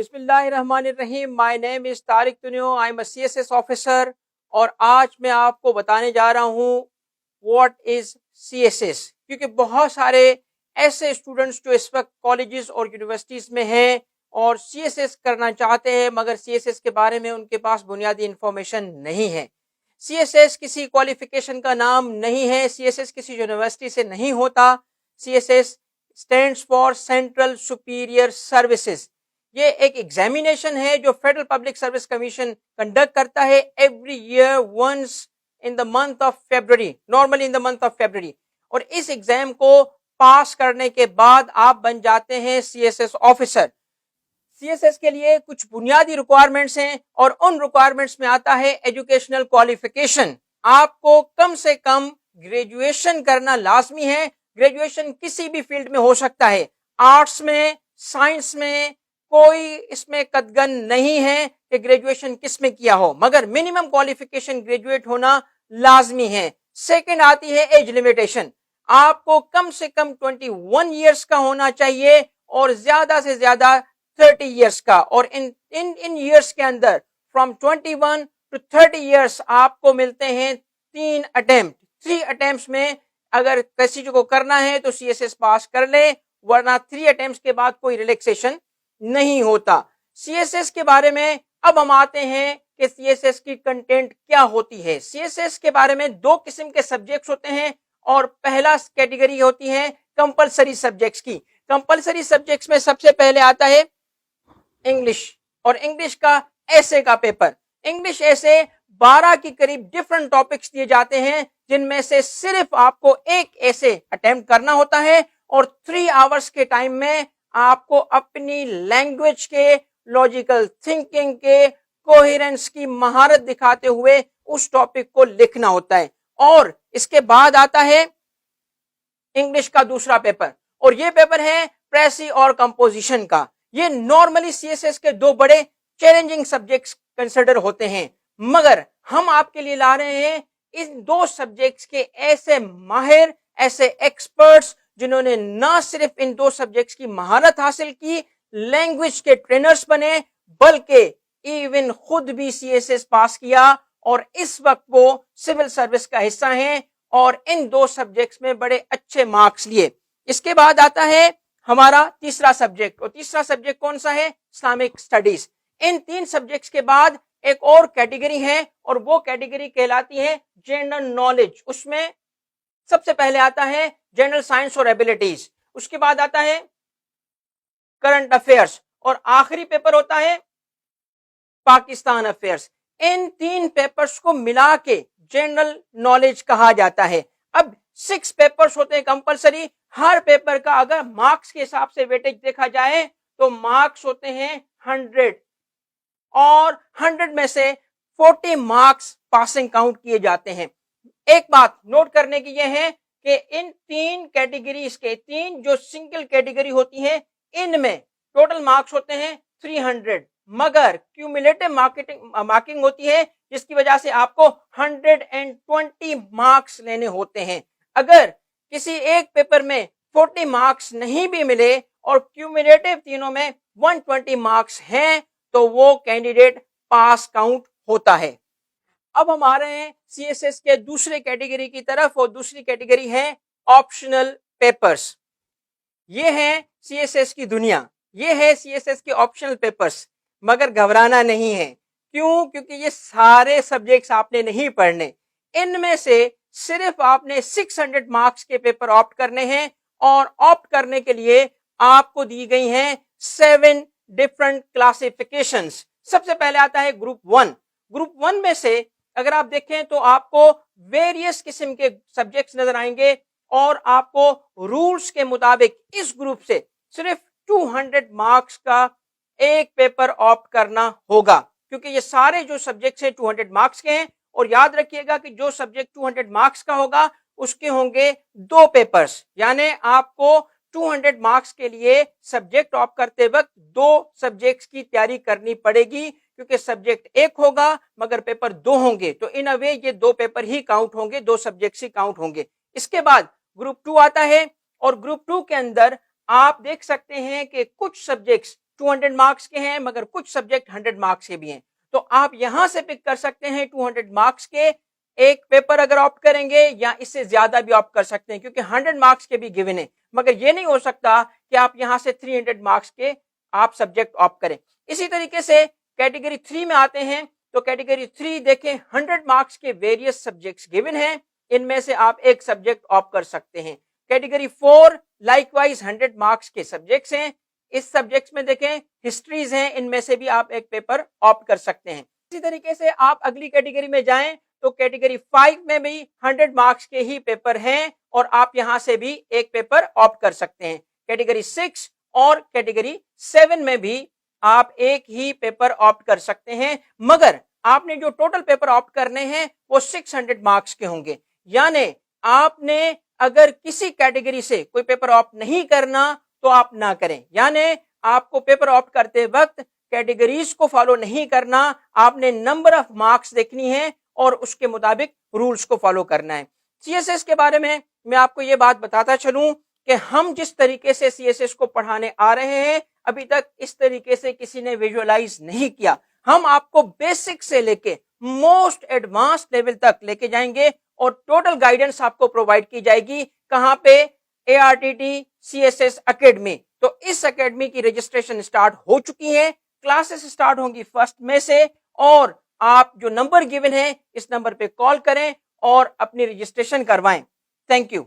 बिस्मिल्लाहिर्रहमानिर्रहीम। My name is Tariq Tunio, I am a CSS officer और आज मैं आपको बताने जा रहा हूँ व्हाट इज सीएसएस। क्योंकि बहुत सारे ऐसे स्टूडेंट्स जो इस वक्त कॉलेजेस और यूनिवर्सिटीज में हैं और सीएसएस करना चाहते हैं मगर सीएसएस के बारे में उनके पास बुनियादी इंफॉर्मेशन नहीं है। सीएसएस किसी क्वालिफिकेशन का नाम नहीं है, सीएसएस किसी यूनिवर्सिटी से नहीं होता। CSS stands for central superior services. ये एक एग्जामिनेशन है जो federal public service commission conduct करता है every year once in the month of February, normally in the month of February. और इस एग्जाम को पास करने के बाद आप बन जाते हैं सीएसएस ऑफिसर। सीएसएस के लिए कुछ बुनियादी रिक्वायरमेंट्स हैं और उन रिक्वायरमेंट्स में आता है एजुकेशनल क्वालिफिकेशन। आपको कम से कम ग्रेजुएशन करना लाजमी है। ग्रेजुएशन किसी भी फील्ड में हो सकता है, आर्ट्स में, साइंस में, कोई इसमें कतगन नहीं है कि ग्रेजुएशन किस में किया हो, मगर मिनिमम क्वालिफिकेशन ग्रेजुएट होना लाजमी है। सेकंड आती है एज लिमिटेशन। आपको कम से कम 21 इयर्स का होना चाहिए और ज्यादा से ज्यादा 30 इयर्स का। और इन इयर्स के अंदर फ्रॉम 21 टू 30 इयर्स आपको मिलते हैं 3 अटेम्प्ट। 3 अटेम्प्ट्स में अगर किसी को करना है तो सीएसएस पास कर ले, वरना 3 अटेम्प्ट्स के बाद कोई रिलैक्सेशन नहीं होता। सीएसएस के बारे में अब हम आते हैं कि सीएसएस की कंटेंट क्या होती है। सीएसएस के बारे में 2 किस्म के सब्जेक्ट्स होते हैं और पहला कैटेगरी होती है कंपलसरी सब्जेक्ट्स की। कंपलसरी सब्जेक्ट्स में सबसे पहले आता है इंग्लिश और इंग्लिश का ऐसे का पेपर। इंग्लिश ऐसे 12 के करीब डिफरेंट टॉपिक्स दिए जाते हैं जिनमें से सिर्फ आपको एक ऐसे अटेम्प्ट करना होता है और 3 आवर्स के टाइम में आपको अपनी लैंग्वेज के, लॉजिकल थिंकिंग के, कोहेरेंस की महारत दिखाते हुए उस टॉपिक को लिखना होता है। और इसके बाद आता है इंग्लिश का दूसरा पेपर और ये पेपर है प्रेसी और कंपोजिशन का। ये नॉर्मली सीएसएस के 2 बड़े चैलेंजिंग सब्जेक्ट्स कंसिडर होते हैं, मगर हम आपके लिए ला रहे हैं इन 2 सब्जेक्ट्स के ऐसे माहिर, ऐसे एक्सपर्ट्स जिन्होंने न सिर्फ इन 2 सब्जेक्ट्स की महारत हासिल की, लैंग्वेज के ट्रेनर्स बने, बल्कि इवन खुद भी सीएसएस पास किया और इस वक्त वो सिविल सर्विस का हिस्सा हैं और इन 2 सब्जेक्ट्स में बड़े अच्छे मार्क्स लिए। इसके बाद आता है हमारा तीसरा सब्जेक्ट और तीसरा सब्जेक्ट कौन सा है? Islamic studies. इन 3 सब्जेक्ट्स के बाद एक और कैटेगरी है और वो कैटेगरी कहलाती है जनरल नॉलेज। उसमें सबसे पहले आता है जनरल साइंस और एबिलिटीज, उसके बाद आता है करंट अफेयर्स और आखिरी पेपर होता है पाकिस्तान अफेयर्स। इन 3 पेपर्स को मिला के जनरल नॉलेज कहा जाता है। अब 6 पेपर्स होते हैं कंपलसरी। हर पेपर का अगर मार्क्स के हिसाब से वेटेज देखा जाए तो मार्क्स होते हैं 100 और 100 में से 40 मार्क्स पासिंग काउंट किए जाते हैं। एक बात नोट करने की यह है कि इन 3 कैटेगरीज के 3 जो सिंगल कैटेगरी होती है इनमें टोटल मार्क्स होते हैं 300, मगर क्यूमुलेटिव मार्किंग होती है जिसकी वजह से आपको 120 मार्क्स लेने होते हैं। अगर किसी एक पेपर में 40 मार्क्स नहीं भी मिले और क्यूमुलेटिव तीनों में 120 मार्क्स हैं तो वो कैंडिडेट पास काउंट होता है। अब हम आ रहे हैं सीएसएस के दूसरे कैटेगरी की तरफ और दूसरी कैटेगरी है ऑप्शनल पेपर्स। ये है सीएसएस की दुनिया, ये है सीएसएस के ऑप्शनल पेपर्स। मगर घबराना नहीं है, क्यों? क्योंकि ये सारे सब्जेक्ट्स आपने नहीं पढ़ने। इनमें से सिर्फ आपने 600 मार्क्स के पेपर ऑप्ट करने हैं और ऑप्ट करने के लिए आपको दी गई हैं 7 डिफरेंट क्लासिफिकेशंस। सबसे पहले आता है ग्रुप 1। ग्रुप 1 में से अगर आप देखें तो आपको वेरियस किस्म के सब्जेक्ट्स नजर आएंगे और आपको रूल्स के मुताबिक इस ग्रुप से सिर्फ 200 मार्क्स का एक पेपर ऑप्ट करना होगा, क्योंकि ये सारे जो सब्जेक्ट्स हैं 200 मार्क्स के हैं। और याद रखिएगा कि जो सब्जेक्ट 200 मार्क्स का होगा उसके होंगे 2 पेपर्स, यानी आपको 200 मार्क्स के लिए सब्जेक्ट ऑप्ट करते वक्त 2 सब्जेक्ट्स की तैयारी करनी पड़ेगी, क्योंकि सब्जेक्ट एक होगा मगर पेपर 2 होंगे, तो इन अ वे ये 2 पेपर ही काउंट होंगे, 2 सब्जेक्ट्स ही काउंट होंगे। इसके बाद ग्रुप 2 आता है और ग्रुप 2 के अंदर आप देख सकते हैं कि कुछ सब्जेक्ट्स 200 मार्क्स के हैं, मगर कुछ सब्जेक्ट 100 मार्क्स के भी हैं। तो आप यहां से पिक कर सकते हैं 200 मार्क्स के एक पेपर अगर ऑप्ट करेंगे, या इससे ज्यादा भी ऑप्ट कर सकते हैं, क्योंकि 100 मार्क्स के भी गिवन है। मगर ये नहीं हो सकता कि आप यहां से 300 मार्क्स के आप सब्जेक्ट ऑप्ट करें। इसी तरीके से कैटेगरी 3 में आते हैं, तो कैटेगरी 3 देखें, 100 मार्क्स के वेरियस सब्जेक्ट्स गिवन हैं, इनमें से आप एक सब्जेक्ट ऑप्ट कर सकते हैं। कैटेगरी 4 लाइकवाइज 100 मार्क्स के सब्जेक्ट्स हैं, इस सब्जेक्ट्स में देखें हिस्ट्रीज हैं, इनमें से भी आप एक पेपर ऑप्ट कर सकते हैं। इसी तरीके से आप अगली कैटेगरी में जाएं, तो कैटेगरी 5 में भी 100 मार्क्स के ही पेपर हैं, और आप यहां से भी एक पेपर ऑप्ट कर सकते हैं। कैटेगरी 6 और कैटेगरी 7 में भी आप एक ही पेपर ऑप्ट कर सकते हैं, मगर आपने जो टोटल पेपर ऑप्ट करने हैं वो 600 मार्क्स के होंगे। यानी आपने अगर किसी कैटेगरी से कोई पेपर ऑप्ट नहीं करना तो आप ना करें। यानी आपको पेपर ऑप्ट करते वक्त कैटेगरीज को फॉलो नहीं करना, आपने नंबर ऑफ मार्क्स देखनी है और उसके मुताबिक रूल्स को फॉलो करना है। सीएसएस के बारे में मैं आपको ये बात बताता चलूं कि हम जिस तरीके से सीएसएस को पढ़ाने आ रहे हैं, अभी तक इस तरीके से किसी ने विजुअलाइज नहीं किया। हम आपको बेसिक से लेके मोस्ट एडवांस लेवल तक लेके जाएंगे और टोटल गाइडेंस आपको प्रोवाइड की जाएगी। कहां पे? एआरटीटी सीएसएस एकेडमी। तो इस एकेडमी की रजिस्ट्रेशन स्टार्ट हो चुकी है, क्लासेस स्टार्ट होंगी 1 मई से, और आप जो नंबर गिवन है इस नंबर पे कॉल करें और अपनी रजिस्ट्रेशन करवाएं। Thank you.